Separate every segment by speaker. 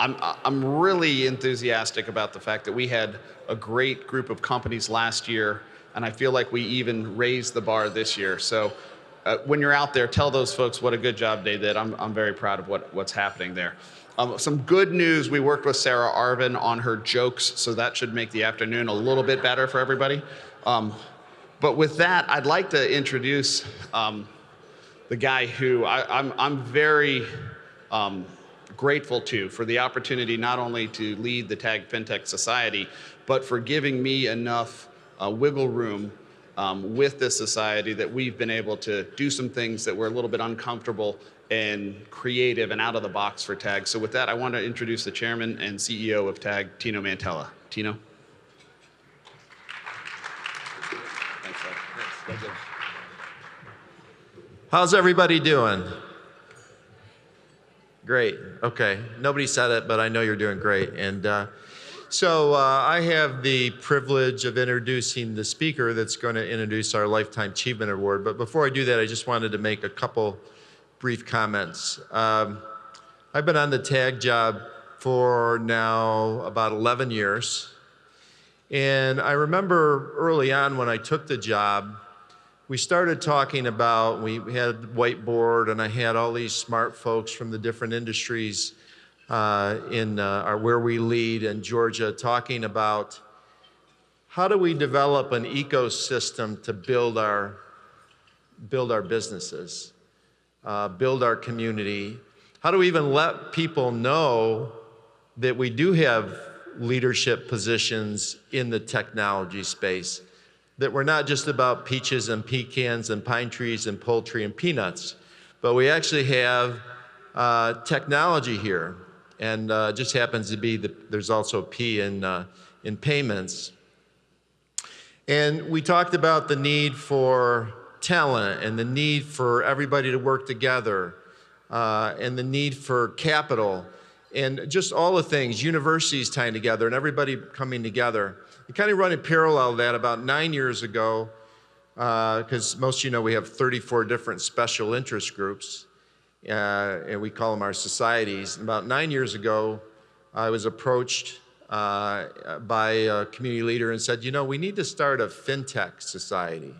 Speaker 1: I'm really enthusiastic about the fact that we had a great group of companies last year, and I feel like we even raised the bar this year. So when you're out there, tell those folks what a good job they did. I'm very proud of what's happening there. Some good news, we worked with Sarah Arvin on her jokes, so that should make the afternoon a little bit better for everybody. But with that, I'd like to introduce the guy who I'm very grateful to for the opportunity not only to lead the Tag FinTech Society, but for giving me enough wiggle room with this society that we've been able to do some things that were a little bit uncomfortable and creative and out of the box for Tag. So with that, I want to introduce the chairman and CEO of Tag, Tino Mantella. Tino. Thanks, Doug. Thanks.
Speaker 2: How's everybody doing? Great. Okay. Nobody said it, but I know you're doing great. And so I have the privilege of introducing the speaker that's going to introduce our Lifetime Achievement Award. But before I do that, I just wanted to make a couple brief comments. I've been on the Tag job for now about 11 years. And I remember early on when I took the job, we started talking about, we had a whiteboard and I had all these smart folks from the different industries in where we lead in Georgia talking about how do we develop an ecosystem to build our businesses, build our community. How do we even let people know that we do have leadership positions in the technology space, that we're not just about peaches and pecans and pine trees and poultry and peanuts, but we actually have technology here. And just happens to be that there's also a P in payments. And we talked about the need for talent and the need for everybody to work together and the need for capital and just all the things, universities tying together and everybody coming together. We kind of run in parallel to that about 9 years ago, because most of you know we have 34 different special interest groups, and we call them our societies. About 9 years ago, I was approached by a community leader and said, you know, we need to start a FinTech society.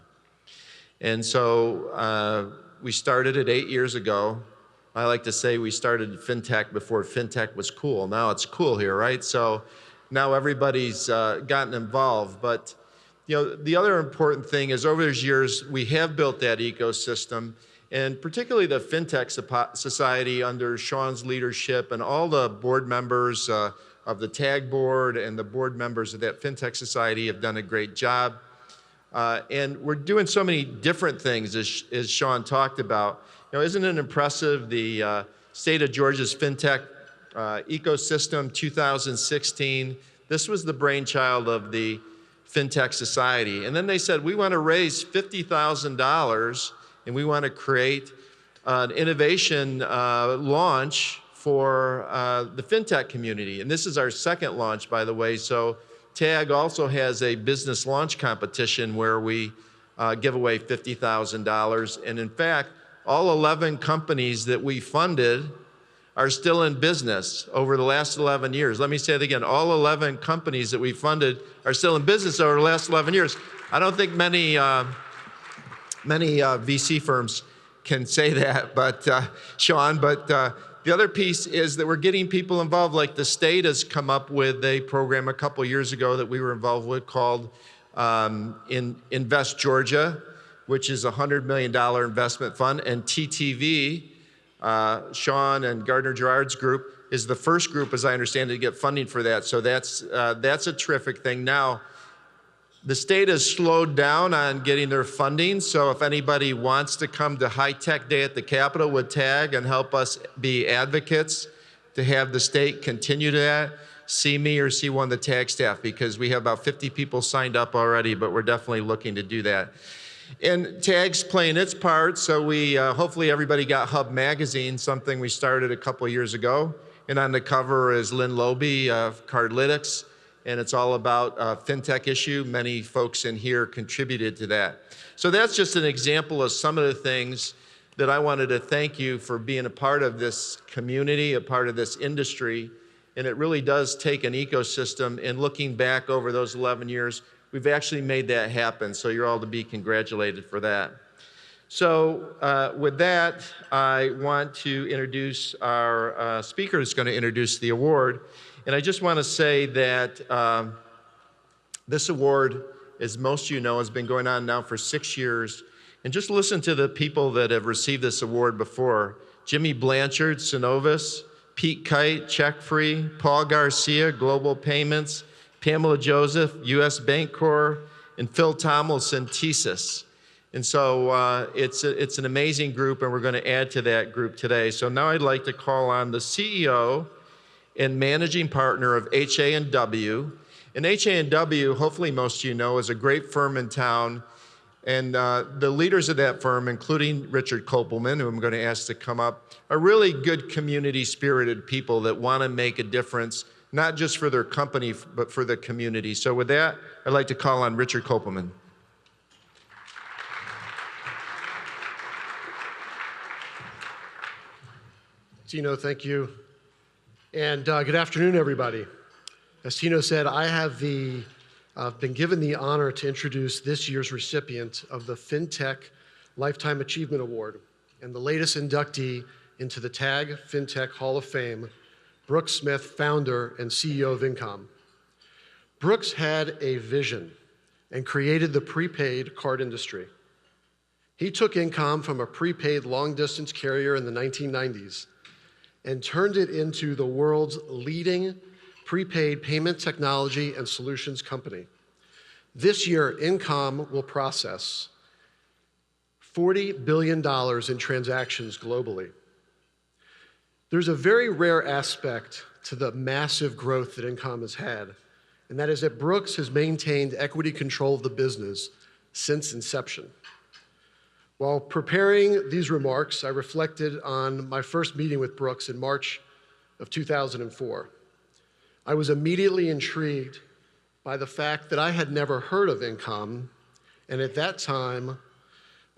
Speaker 2: And so we started it 8 years ago. I like to say we started FinTech before FinTech was cool. Now it's cool here, right? So now everybody's gotten involved. But you know, the other important thing is over those years, we have built that ecosystem, and particularly the FinTech Society under Sean's leadership and all the board members of the TAG board and the board members of that FinTech Society have done a great job. And we're doing so many different things, as Sean talked about. You know, isn't it impressive, the state of Georgia's FinTech ecosystem 2016? This was the brainchild of the FinTech Society. And then they said, we want to raise $50,000 and we want to create an innovation launch for the FinTech community. And this is our second launch, by the way. So TAG also has a business launch competition where we give away $50,000. And in fact, all 11 companies that we funded are still in business over the last 11 years. Let me say it again. All 11 companies that we funded are still in business over the last 11 years. I don't think many VC firms can say that, but Sean, but the other piece is that we're getting people involved. Like the state has come up with a program a couple years ago that we were involved with called Invest Georgia, which is a $100 million investment fund, and TTV, Sean and Gardner Gerard's group, is the first group, as I understand it, to get funding for that. So that's a terrific thing. Now, the state has slowed down on getting their funding, so if anybody wants to come to High Tech Day at the Capitol with TAG and help us be advocates to have the state continue that, see me or see one of the TAG staff, because we have about 50 people signed up already, but we're definitely looking to do that. And TAG's playing its part, so we hopefully everybody got Hub Magazine, something we started a couple years ago. And on the cover is Lynn Loby of Cardlytics, and it's all about a FinTech issue. Many folks in here contributed to that. So that's just an example of some of the things that I wanted to thank you for being a part of this community, a part of this industry, And it really does take an ecosystem, and looking back over those 11 years, we've actually made that happen. So you're all to be congratulated for that. So with that, I want to introduce our speaker who's going to introduce the award. And I just want to say that this award, as most of you know, has been going on now for 6 years. And just listen to the people that have received this award before. Jimmy Blanchard, Synovus; Pete Kite, Check Free; Paul Garcia, Global Payments; Pamela Joseph, U.S. Bancorp; and Phil Tomlinson, TSYS. And so it's an amazing group, and we're going to add to that group today. So now I'd like to call on the CEO and managing partner of HA&W. And HA&W, hopefully most of you know, is a great firm in town. And the leaders of that firm, including Richard Kopelman, who I'm going to ask to come up, are really good community-spirited people that want to make a difference, not just for their company, but for the community. So with that, I'd like to call on Richard Kopelman.
Speaker 3: Tino, thank you. And good afternoon, everybody. As Tino said, I have been given the honor to introduce this year's recipient of the FinTech Lifetime Achievement Award and the latest inductee into the TAG FinTech Hall of Fame, Brooks Smith, founder and CEO of InComm. Brooks had a vision and created the prepaid card industry. He took InComm from a prepaid long-distance carrier in the 1990s and turned it into the world's leading prepaid payment technology and solutions company. This year, InComm will process $40 billion in transactions globally. There's a very rare aspect to the massive growth that InComm has had, and that is that Brooks has maintained equity control of the business since inception. While preparing these remarks, I reflected on my first meeting with Brooks in March of 2004. I was immediately intrigued by the fact that I had never heard of InComm, and at that time,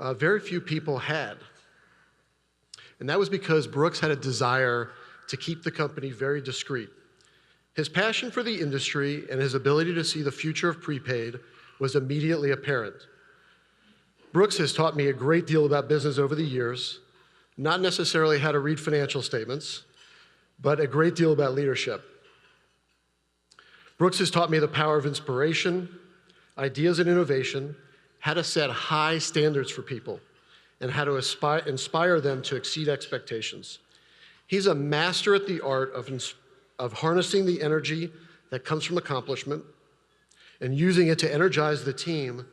Speaker 3: very few people had. And that was because Brooks had a desire to keep the company very discreet. His passion for the industry and his ability to see the future of prepaid was immediately apparent. Brooks has taught me a great deal about business over the years, not necessarily how to read financial statements, but a great deal about leadership. Brooks has taught me the power of inspiration, ideas and innovation, how to set high standards for people, and how to inspire them to exceed expectations. He's a master at the art of harnessing the energy that comes from accomplishment and using it to energize the team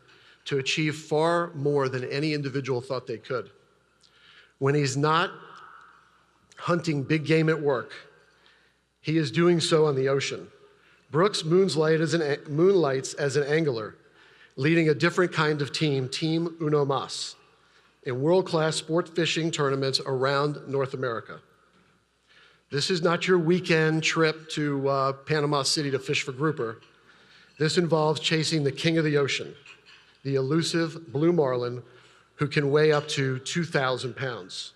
Speaker 3: to achieve far more than any individual thought they could. When he's not hunting big game at work, he is doing so on the ocean. Brooks moonlights as an angler, leading a different kind of team, Team Uno Mas, in world-class sport fishing tournaments around North America. This is not your weekend trip to Panama City to fish for grouper. This involves chasing the king of the ocean, the elusive blue marlin, who can weigh up to 2,000 pounds.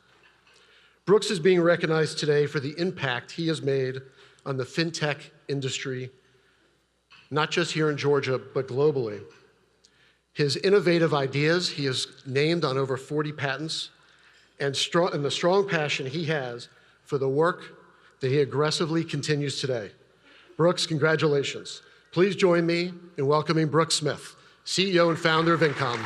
Speaker 3: Brooks is being recognized today for the impact he has made on the fintech industry, not just here in Georgia, but globally. His innovative ideas, he is named on over 40 patents, and the strong passion he has for the work that he aggressively continues today. Brooks, congratulations. Please join me in welcoming Brooks Smith, CEO and founder of InComm.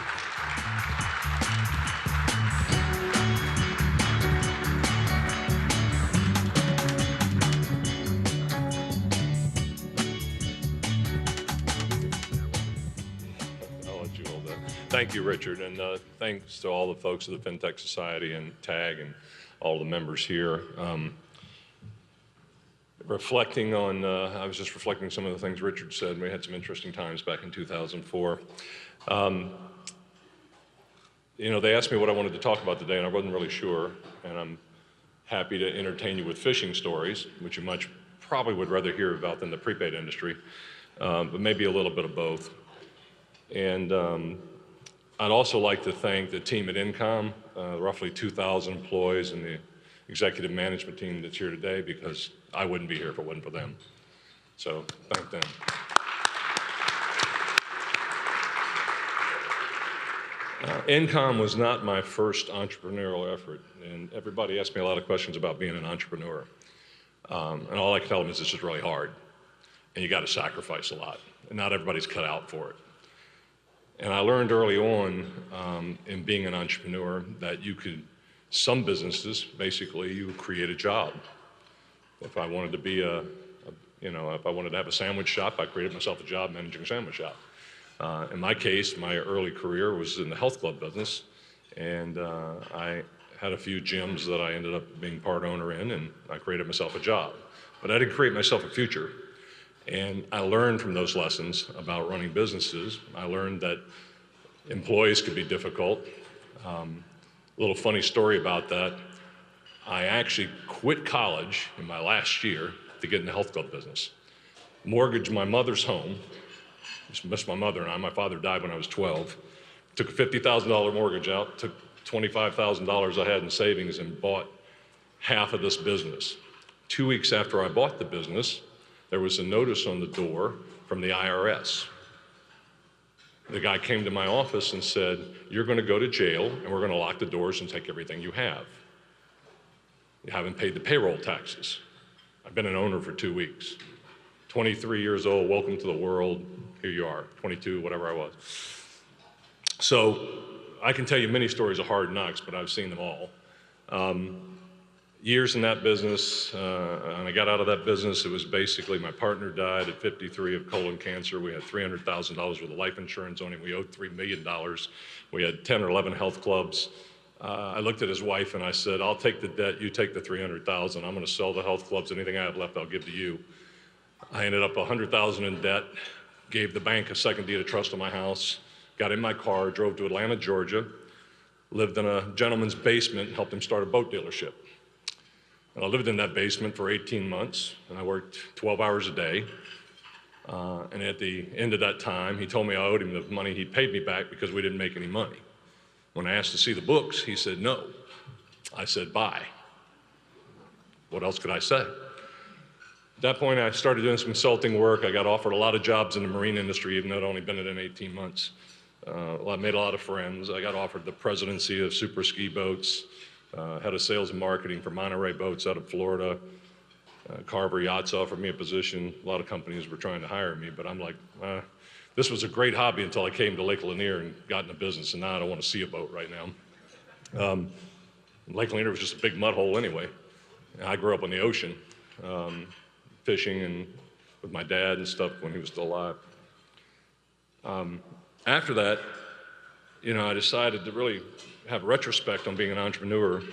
Speaker 4: Thank you, Richard, and thanks to all the folks of the FinTech Society and TAG and all the members here. Reflecting on, I was just reflecting some of the things Richard said. We had some interesting times back in 2004. You know, they asked me what I wanted to talk about today, and I wasn't really sure, and I'm happy to entertain you with fishing stories, which you probably would rather hear about than the prepaid industry, but maybe a little bit of both. And I'd also like to thank the team at InComm, roughly 2,000 employees and the executive management team that's here today, because I wouldn't be here if it wasn't for them. So thank them. InComm was not my first entrepreneurial effort, and everybody asked me a lot of questions about being an entrepreneur. And all I can tell them is it's just really hard, and you got to sacrifice a lot, and not everybody's cut out for it. And I learned early on in being an entrepreneur that some businesses, basically, you create a job. If I wanted to be if I wanted to have a sandwich shop, I created myself a job managing a sandwich shop. In my case, my early career was in the health club business, and I had a few gyms that I ended up being part owner in, and I created myself a job. But I didn't create myself a future. And I learned from those lessons about running businesses. I learned that employees could be difficult. A little funny story about that. I actually quit college in my last year to get in the health club business. Mortgaged my mother's home. Just missed my mother and I. My father died when I was 12. Took a $50,000 mortgage out, took $25,000 I had in savings and bought half of this business. 2 weeks after I bought the business, there was a notice on the door from the IRS. The guy came to my office and said, "You're going to go to jail and we're going to lock the doors and take everything you have. You haven't paid the payroll taxes." I've been an owner for 2 weeks. 23 years old, welcome to the world. Here you are, 22, whatever I was. So I can tell you many stories of hard knocks, but I've seen them all. Years in that business, and I got out of that business, it was basically my partner died at 53 of colon cancer. We had $300,000 worth of life insurance on him. We owed $3 million. We had 10 or 11 health clubs. I looked at his wife and I said, "I'll take the debt, you take the $300,000. I'm gonna sell the health clubs, anything I have left I'll give to you." I ended up $100,000 in debt, gave the bank a second deed of trust on my house, got in my car, drove to Atlanta, Georgia, lived in a gentleman's basement, helped him start a boat dealership. And I lived in that basement for 18 months, and I worked 12 hours a day. And at the end of that time, he told me I owed him the money. He paid me back because we didn't make any money. When I asked to see the books, he said no. I said bye. What else could I say? At that point, I started doing some consulting work. I got offered a lot of jobs in the marine industry, even though I'd only been in it 18 months. I made a lot of friends. I got offered the presidency of super ski boats, head of sales and marketing for Monterey Boats out of Florida. Carver Yachts offered me a position. A lot of companies were trying to hire me, but I'm like, this was a great hobby until I came to Lake Lanier and got in the business, and now I don't want to see a boat right now. Lake Lanier was just a big mud hole anyway. I grew up on the ocean, fishing and with my dad and stuff when he was still alive. After that, I decided to really have a retrospect on being an entrepreneur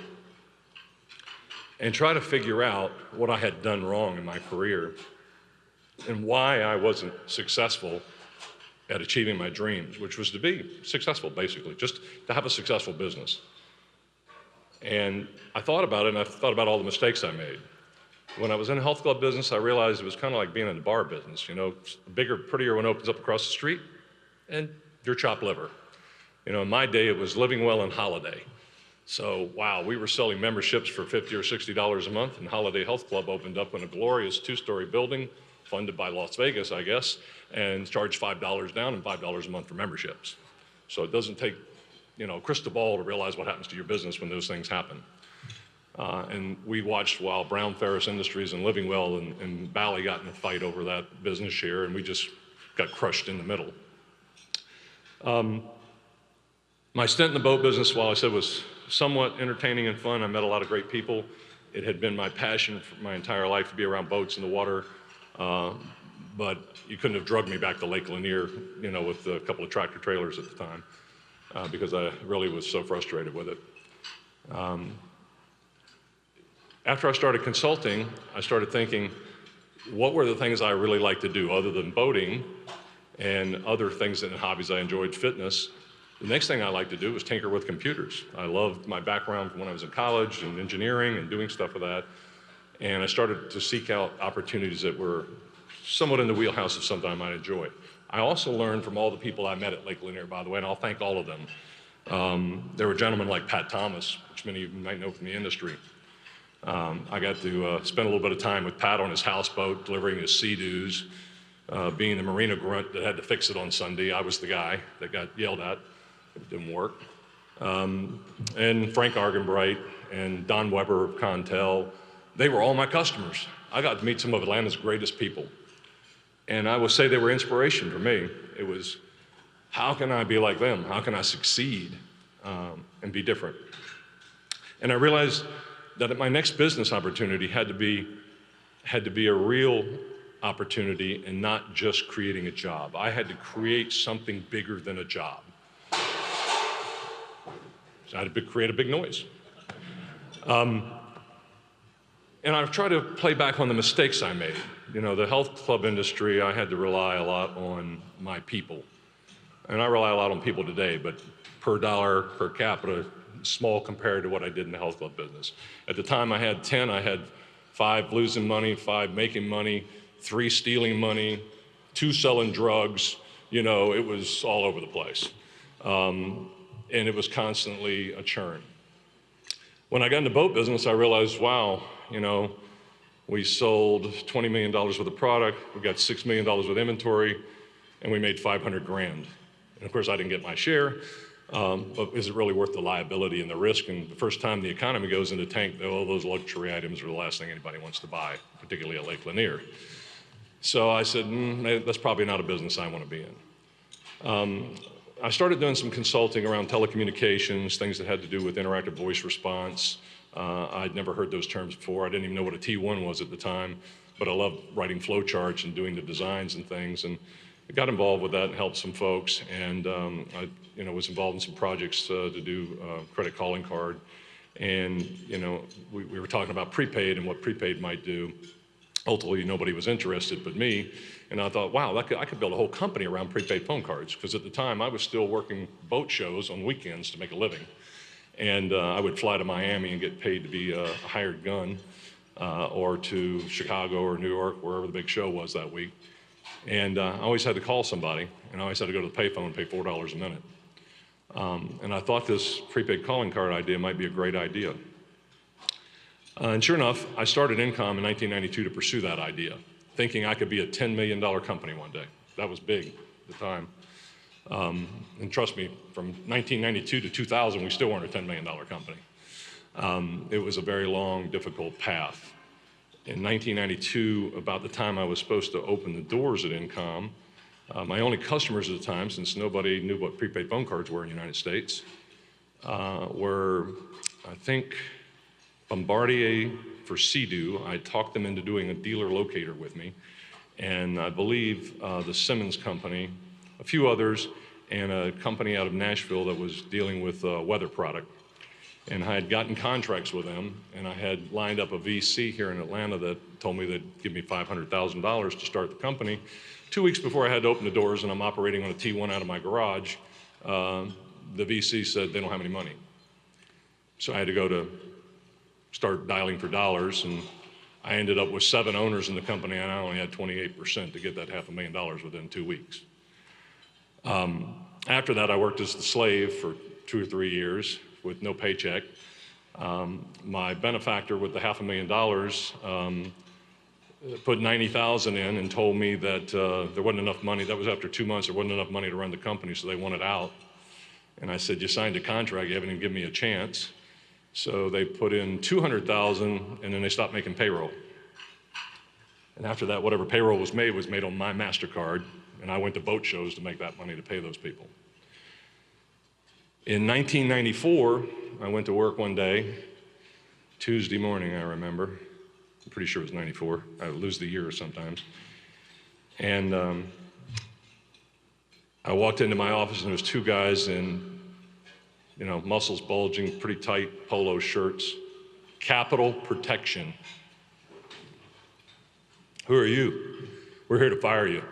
Speaker 4: and try to figure out what I had done wrong in my career and why I wasn't successful at achieving my dreams, which was to be successful, basically, just to have a successful business. And I thought about it, and I thought about all the mistakes I made. When I was in the health club business, I realized it was kind of like being in the bar business. The bigger, prettier one opens up across the street, and you're chopped liver. In my day, it was living well and Holiday. So, wow, we were selling memberships for $50 or $60 a month, and Holiday Health Club opened up in a glorious 2-story building, funded by Las Vegas, I guess, and charged $5 down and $5 a month for memberships. So it doesn't take, a crystal ball to realize what happens to your business when those things happen. And we watched while Brown Ferris Industries and Living Well and Bally got in a fight over that business share, and we just got crushed in the middle. My stint in the boat business, while I said was somewhat entertaining and fun, I met a lot of great people. It had been my passion for my entire life to be around boats in the water, but you couldn't have drugged me back to Lake Lanier, with a couple of tractor trailers at the time, because I really was so frustrated with it. After I started consulting, I started thinking, what were the things I really liked to do other than boating and other things and hobbies I enjoyed, fitness? The next thing I liked to do was tinker with computers. I loved my background from when I was in college and engineering and doing stuff with that. And I started to seek out opportunities that were somewhat in the wheelhouse of something I might enjoy. I also learned from all the people I met at Lake Lanier, by the way, and I'll thank all of them. There were gentlemen like Pat Thomas, which many of you might know from the industry. I got to spend a little bit of time with Pat on his houseboat, delivering his sea-doos, being the marina grunt that had to fix it on Sunday. I was the guy that got yelled at if it didn't work. And Frank Argenbright and Don Weber of Contel, they were all my customers. I got to meet some of Atlanta's greatest people. And I will say they were inspiration for me. It was, how can I be like them? How can I succeed and be different? And I realized that my next business opportunity had to be a real opportunity and not just creating a job. I had to create something bigger than a job. So I had to create a big noise. And I've tried to play back on the mistakes I made. You know, the health club industry, I had to rely a lot on my people. And I rely a lot on people today, but per dollar, per capita, small compared to what I did in the health club business. At the time I had 10, I had 5 losing money, 5 making money, 3 stealing money, 2 selling drugs. You know, it was all over the place. And it was constantly a churn. When I got in the boat business, I realized, wow, you know, we sold $20 million worth of product, we got $6 million with inventory, and we made 500 grand. And of course, I didn't get my share, but is it really worth the liability and the risk? And the first time the economy goes into tank, all those luxury items are the last thing anybody wants to buy, particularly at Lake Lanier. So I said, that's probably not a business I want to be in. I started doing some consulting around telecommunications, things that had to do with interactive voice response. I'd never heard those terms before. I didn't even know what a T1 was at the time, but I loved writing flow charts and doing the designs and things. And I got involved with that and helped some folks. And I was involved in some projects to do credit calling card. And we were talking about prepaid and what prepaid might do. Ultimately, nobody was interested but me. And I thought, wow, I could build a whole company around prepaid phone cards. Because at the time, I was still working boat shows on weekends to make a living. And I would fly to Miami and get paid to be a hired gun, or to Chicago or New York, wherever the big show was that week. And I always had to call somebody, and I always had to go to the payphone and pay $4 a minute. And I thought this prepaid calling card idea might be a great idea. And sure enough, I started InComm in 1992 to pursue that idea, thinking I could be a $10 million company one day. That was big at the time. And trust me, from 1992 to 2000, we still weren't a $10 million company. It was a very long, difficult path. In 1992, about the time I was supposed to open the doors at InComm, my only customers at the time, since nobody knew what prepaid phone cards were in the United States, were, I think, Bombardier for Sea-Doo. I talked them into doing a dealer locator with me. And I believe the Simmons Company, a few others, and a company out of Nashville that was dealing with weather product. And I had gotten contracts with them, and I had lined up a VC here in Atlanta that told me they'd give me $500,000 to start the company. 2 weeks before I had to open the doors and I'm operating on a T1 out of my garage, the VC said they don't have any money. So I had to go to start dialing for dollars, and I ended up with 7 owners in the company, and I only had 28% to get that $500,000 within 2 weeks. After that, I worked as the slave for 2 or 3 years with no paycheck. My benefactor with the $500,000 put $90,000 in and told me that there wasn't enough money. That was after 2 months. There wasn't enough money to run the company, so they wanted out. And I said, you signed a contract. You haven't even given me a chance. So they put in $200,000, and then they stopped making payroll. And after that, whatever payroll was made on my MasterCard, and I went to boat shows to make that money to pay those people. In 1994, I went to work one day, Tuesday morning, I remember. I'm pretty sure it was 94. I lose the year sometimes. And I walked into my office, and there was 2 guys in muscles bulging, pretty tight polo shirts. Capital Protection. Who are you? We're here to fire you.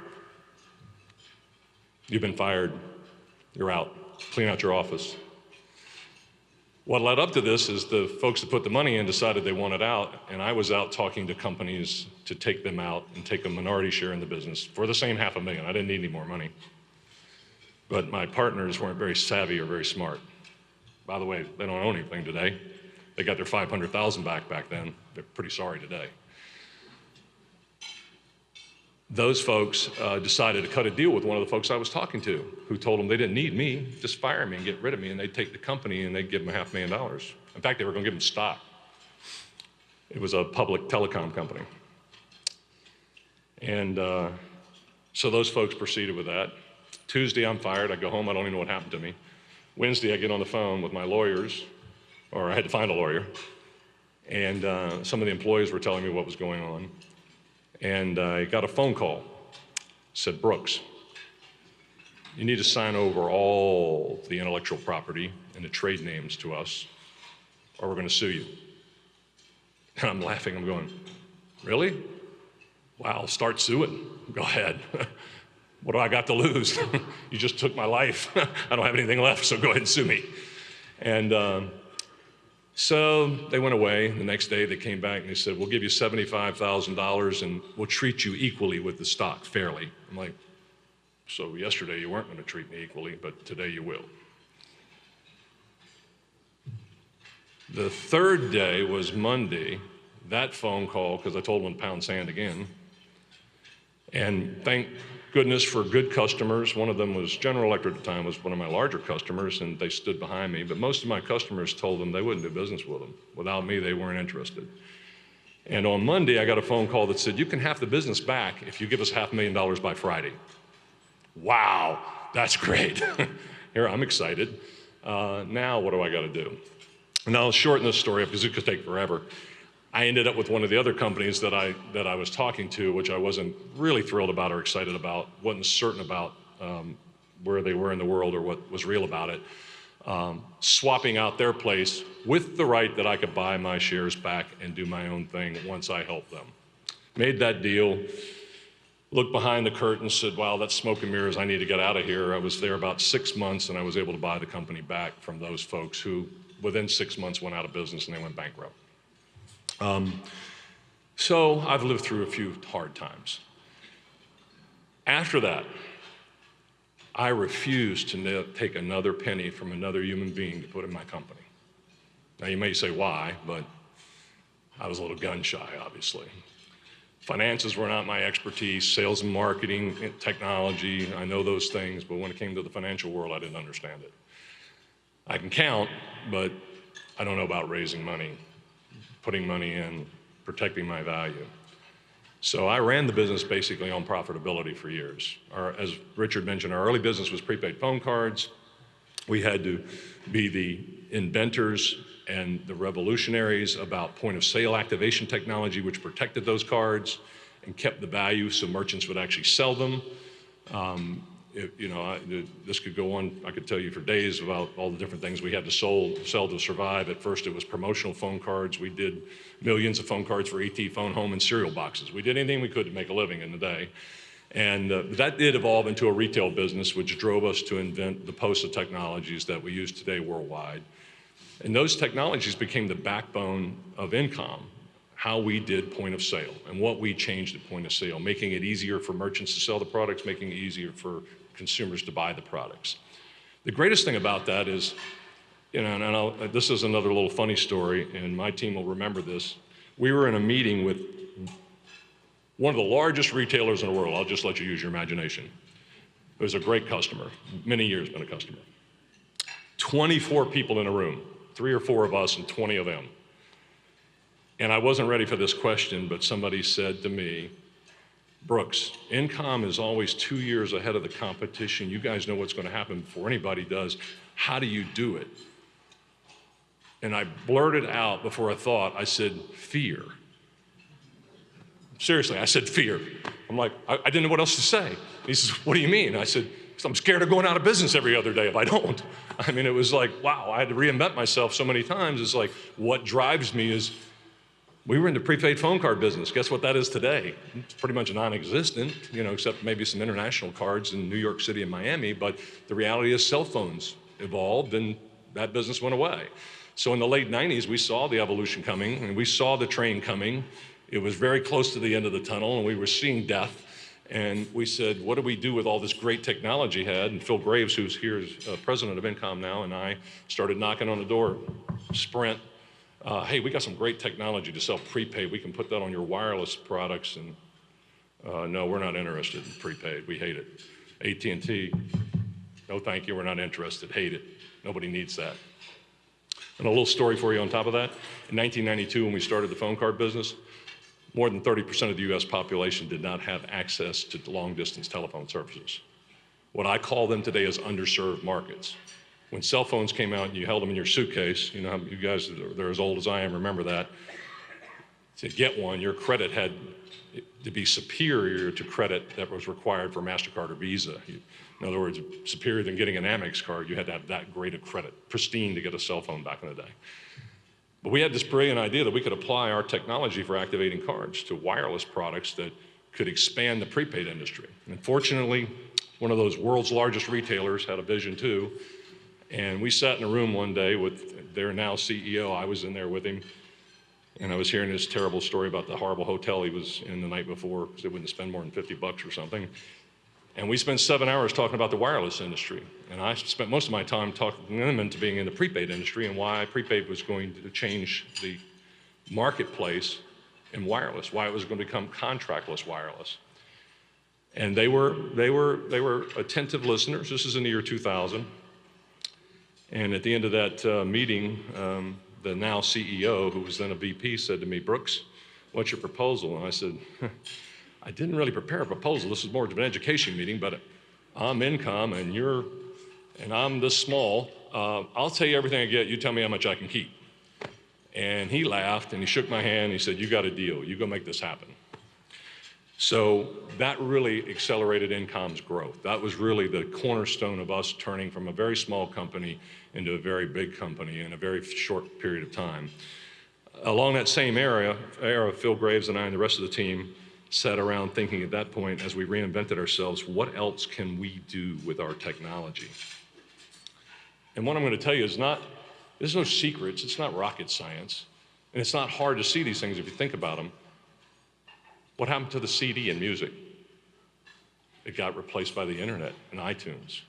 Speaker 4: You've been fired. You're out. Clean out your office. What led up to this is the folks that put the money in decided they wanted out, and I was out talking to companies to take them out and take a minority share in the business for the same $500,000. I didn't need any more money. But my partners weren't very savvy or very smart. By the way, they don't own anything today. They got their 500,000 back then. They're pretty sorry today. Those folks decided to cut a deal with one of the folks I was talking to, who told them they didn't need me, just fire me and get rid of me, and they'd take the company and they'd give them $500,000. In fact, they were going to give them stock. It was a public telecom company. And so those folks proceeded with that. Tuesday, I'm fired. I go home. I don't even know what happened to me. Wednesday, I get on the phone with my lawyers, or I had to find a lawyer. And some of the employees were telling me what was going on. And I got a phone call. It said, Brooks, you need to sign over all the intellectual property and the trade names to us, or we're going to sue you. And I'm laughing. I'm going, really? Wow, start suing. Go ahead. What do I got to lose? You just took my life. I don't have anything left, so go ahead and sue me. And so they went away. The next day they came back and they said, we'll give you $75,000 and we'll treat you equally with the stock, fairly. I'm like, so yesterday you weren't going to treat me equally, but today you will. The third day was Monday. That phone call, because I told them to pound sand again. And thank goodness for good customers. One of them was General Electric at the time, was one of my larger customers, and they stood behind me. But most of my customers told them they wouldn't do business with them. Without me, they weren't interested. And on Monday, I got a phone call that said, you can have the business back if you give us $500,000 by Friday. Wow, that's great. Here, I'm excited. Now, what do I got to do? And I'll shorten this story up because it could take forever. I ended up with one of the other companies that I was talking to, which I wasn't really thrilled about or excited about, wasn't certain about where they were in the world or what was real about it, swapping out their place with the right that I could buy my shares back and do my own thing once I helped them. Made that deal, looked behind the curtain, said, wow, that's smoke and mirrors, I need to get out of here. I was there about 6 months and I was able to buy the company back from those folks who within 6 months went out of business and they went bankrupt. So I've lived through a few hard times. After that, I refused to take another penny from another human being to put in my company. Now you may say why, but I was a little gun shy, obviously. Finances were not my expertise, sales and marketing, technology, I know those things, but when it came to the financial world, I didn't understand it. I can count, but I don't know about raising money, putting money in, protecting my value. So I ran the business basically on profitability for years. As Richard mentioned, our early business was prepaid phone cards. We had to be the inventors and the revolutionaries about point of sale activation technology, which protected those cards and kept the value so merchants would actually sell them. This could go on, I could tell you for days about all the different things we had to sell to survive. At first it was promotional phone cards. We did millions of phone cards for ET, phone, home, and cereal boxes. We did anything we could to make a living in the day. And that did evolve into a retail business, which drove us to invent the postal technologies that we use today worldwide. And those technologies became the backbone of InComm, how we did point of sale and what we changed at point of sale, making it easier for merchants to sell the products, making it easier for consumers to buy the products. The greatest thing about that is, this is another little funny story, and my team will remember this. We were in a meeting with one of the largest retailers in the world. I'll just let you use your imagination. It was a great customer, many years been a customer. 24 people in a room, 3 or 4 of us and 20 of them. And I wasn't ready for this question, but somebody said to me, Brooks, InComm is always 2 years ahead of the competition. You guys know what's going to happen before anybody does. How do you do it? And I blurted out before I thought, I said, fear. Seriously, I said fear. I'm like, I didn't know what else to say. And he says, what do you mean? I said, I'm scared of going out of business every other day if I don't. I mean, it was like, wow, I had to reinvent myself so many times. It's like, what drives me is, we were in the prepaid phone card business. Guess what that is today? It's pretty much non-existent, except maybe some international cards in New York City and Miami, but the reality is cell phones evolved and that business went away. So in the late 90s, we saw the evolution coming and we saw the train coming. It was very close to the end of the tunnel and we were seeing death. And we said, what do we do with all this great technology had? And Phil Graves, who's here as president of InComm now, and I started knocking on the door, Sprint, hey, we got some great technology to sell prepaid. We can put that on your wireless products. And no, we're not interested in prepaid. We hate it. AT&T, no thank you, we're not interested. Hate it. Nobody needs that. And a little story for you on top of that. In 1992, when we started the phone card business, more than 30% of the US population did not have access to long-distance telephone services. What I call them today is underserved markets. When cell phones came out and you held them in your suitcase, you know, you guys, they're as old as I am, remember that. To get one, your credit had to be superior to credit that was required for MasterCard or Visa. In other words, superior than getting an Amex card, you had to have that great a credit, pristine to get a cell phone back in the day. But we had this brilliant idea that we could apply our technology for activating cards to wireless products that could expand the prepaid industry. And fortunately, one of those world's largest retailers had a vision too. And we sat in a room one day with their now CEO. I was in there with him. And I was hearing this terrible story about the horrible hotel he was in the night before because they wouldn't spend more than $50 or something. And we spent 7 hours talking about the wireless industry. And I spent most of my time talking them into being in the prepaid industry and why prepaid was going to change the marketplace in wireless, why it was going to become contractless wireless. And they were attentive listeners. This is in the year 2000. And at the end of that meeting, the now CEO, who was then a VP, said to me, "Brooks, what's your proposal?" And I said, I didn't really prepare a proposal. This is more of an education meeting, but I'm InComm and I'm this small. I'll tell you everything I get. You tell me how much I can keep. And he laughed and he shook my hand and he said, "You got a deal. You go make this happen." So that really accelerated InComm's growth. That was really the cornerstone of us turning from a very small company into a very big company in a very short period of time. Along that same era, Phil Graves and I and the rest of the team sat around thinking at that point, as we reinvented ourselves, what else can we do with our technology? And what I'm going to tell you is there's no secrets, it's not rocket science, and it's not hard to see these things if you think about them. What happened to the CD in music? It got replaced by the internet and iTunes.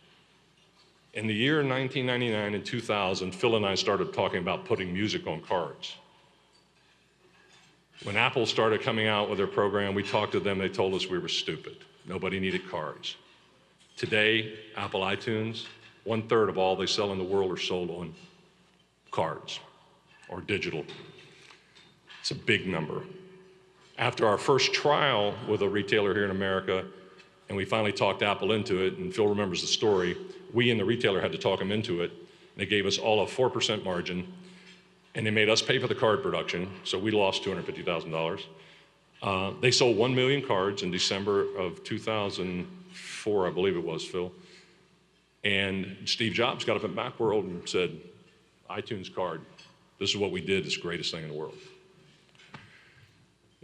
Speaker 4: In the year 1999 and 2000, Phil and I started talking about putting music on cards. When Apple started coming out with their program, we talked to them, they told us we were stupid. Nobody needed cards. Today, Apple iTunes, 1/3 of all they sell in the world are sold on cards or digital. It's a big number. After our first trial with a retailer here in America, and we finally talked Apple into it, and Phil remembers the story, we and the retailer had to talk them into it. They gave us all a 4% margin, and they made us pay for the card production, so we lost $250,000. They sold 1 million cards in December of 2004, I believe it was, Phil. And Steve Jobs got up at Macworld and said, "iTunes card, this is what we did, it's the greatest thing in the world."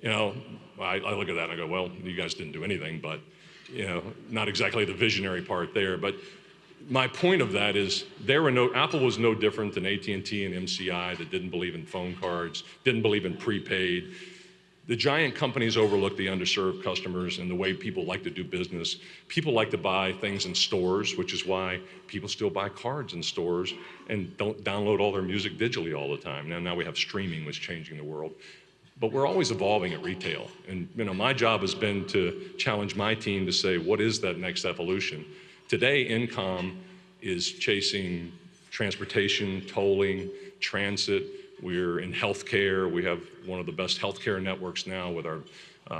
Speaker 4: You know, I look at that and I go, well, you guys didn't do anything, but, you know, not exactly the visionary part there. But my point of that is Apple was no different than AT&T and MCI that didn't believe in phone cards, didn't believe in prepaid. The giant companies overlook the underserved customers and the way people like to do business. People like to buy things in stores, which is why people still buy cards in stores and don't download all their music digitally all the time. Now we have streaming, which is changing the world. But we're always evolving at retail. And you know, my job has been to challenge my team to say, what is that next evolution? Today, InComm is chasing transportation, tolling, transit. We're in healthcare. We have one of the best healthcare networks now with our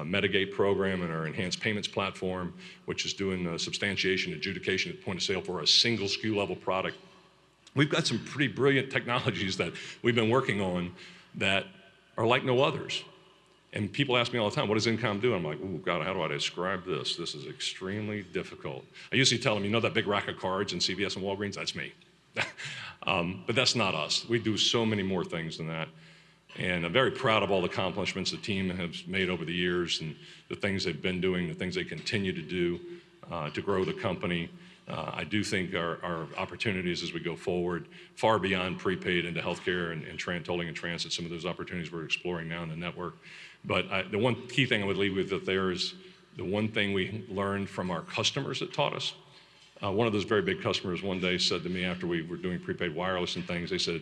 Speaker 4: Medigate program and our enhanced payments platform, which is doing substantiation, adjudication at point of sale for a single SKU level product. We've got some pretty brilliant technologies that we've been working on that are like no others. And people ask me all the time, what does InComm do? I'm like, oh God, how do I describe this? This is extremely difficult. I usually tell them, you know that big rack of cards in CVS and Walgreens? That's me. But that's not us. We do so many more things than that. And I'm very proud of all the accomplishments the team has made over the years and the things they've been doing, the things they continue to do to grow the company. I do think our opportunities as we go forward, far beyond prepaid into healthcare and tolling and transit, some of those opportunities we're exploring now in the network. But the one key thing I would leave with that there is the one thing we learned from our customers that taught us. One of those very big customers one day said to me after we were doing prepaid wireless and things, they said,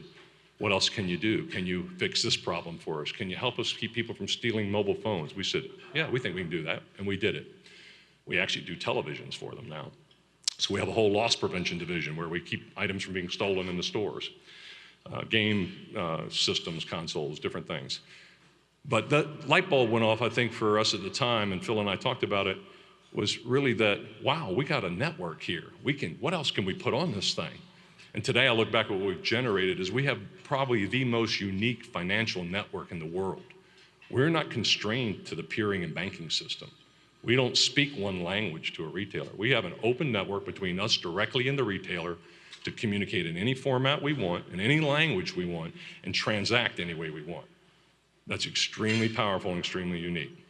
Speaker 4: What else can you do? Can you fix this problem for us? Can you help us keep people from stealing mobile phones? We said, yeah, we think we can do that, and we did it. We actually do televisions for them now. So we have a whole loss prevention division where we keep items from being stolen in the stores. Game systems, consoles, different things. But that light bulb went off, I think, for us at the time, and Phil and I talked about it, was really that, wow, we got a network here. What else can we put on this thing? And today I look back at what we've generated is we have probably the most unique financial network in the world. We're not constrained to the peering and banking system. We don't speak one language to a retailer. We have an open network between us directly and the retailer to communicate in any format we want, in any language we want, and transact any way we want. That's extremely powerful and extremely unique.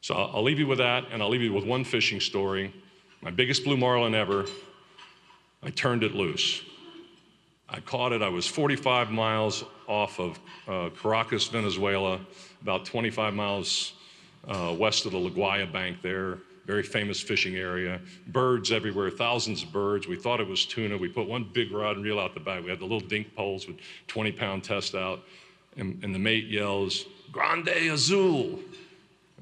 Speaker 4: So I'll leave you with that, and I'll leave you with one fishing story. My biggest blue marlin ever, I turned it loose. I caught it, I was 45 miles off of Caracas, Venezuela, about 25 miles west of the La Guaira bank there, very famous fishing area. Birds everywhere, thousands of birds. We thought it was tuna. We put one big rod and reel out the back. We had the little dink poles with 20-pound test out, and the mate yells, "Grande Azul!"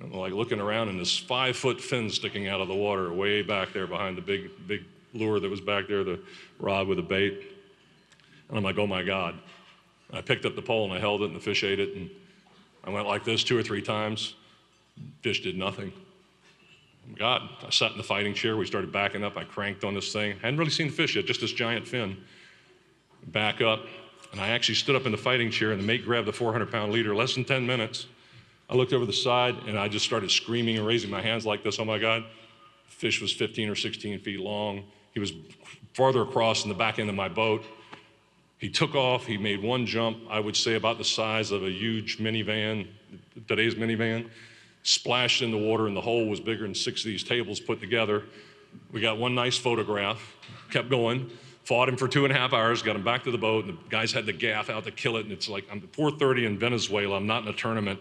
Speaker 4: And we're like looking around, and this 5-foot fin sticking out of the water way back there behind the big lure that was back there, the rod with the bait. And I'm like, oh my God. And I picked up the pole and I held it and the fish ate it, and I went like this 2 or 3 times. Fish did nothing. God, I sat in the fighting chair, we started backing up, I cranked on this thing. Hadn't really seen the fish yet, just this giant fin. Back up, and I actually stood up in the fighting chair and the mate grabbed the 400-pound leader, less than 10 minutes. I looked over the side and I just started screaming and raising my hands like this, oh my God. The fish was 15 or 16 feet long. He was farther across in the back end of my boat. He took off, he made one jump, I would say about the size of a huge minivan, today's minivan, splashed in the water, and the hole was bigger than 6 of these tables put together. We got one nice photograph, kept going, fought him for 2.5 hours, got him back to the boat, and the guys had the gaff out to kill it, and it's like, I'm 4:30 in Venezuela, I'm not in a tournament,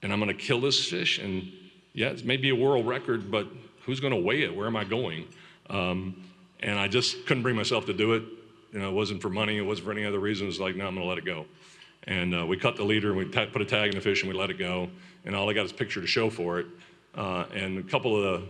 Speaker 4: and I'm gonna kill this fish, and yeah, it may be a world record, but who's gonna weigh it? Where am I going? And I just couldn't bring myself to do it. You know, it wasn't for money, it wasn't for any other reason. It was like, no, I'm gonna let it go. And we cut the leader, and we put a tag in the fish, and we let it go. And all I got is a picture to show for it. And a couple of the,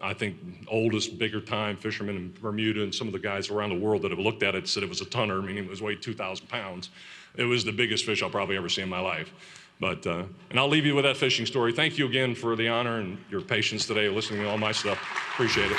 Speaker 4: I think, oldest, bigger time fishermen in Bermuda and some of the guys around the world that have looked at it said it was a tonner, meaning it was weighed 2,000 pounds. It was the biggest fish I'll probably ever see in my life. But, and I'll leave you with that fishing story. Thank you again for the honor and your patience today, listening to all my stuff. Appreciate it.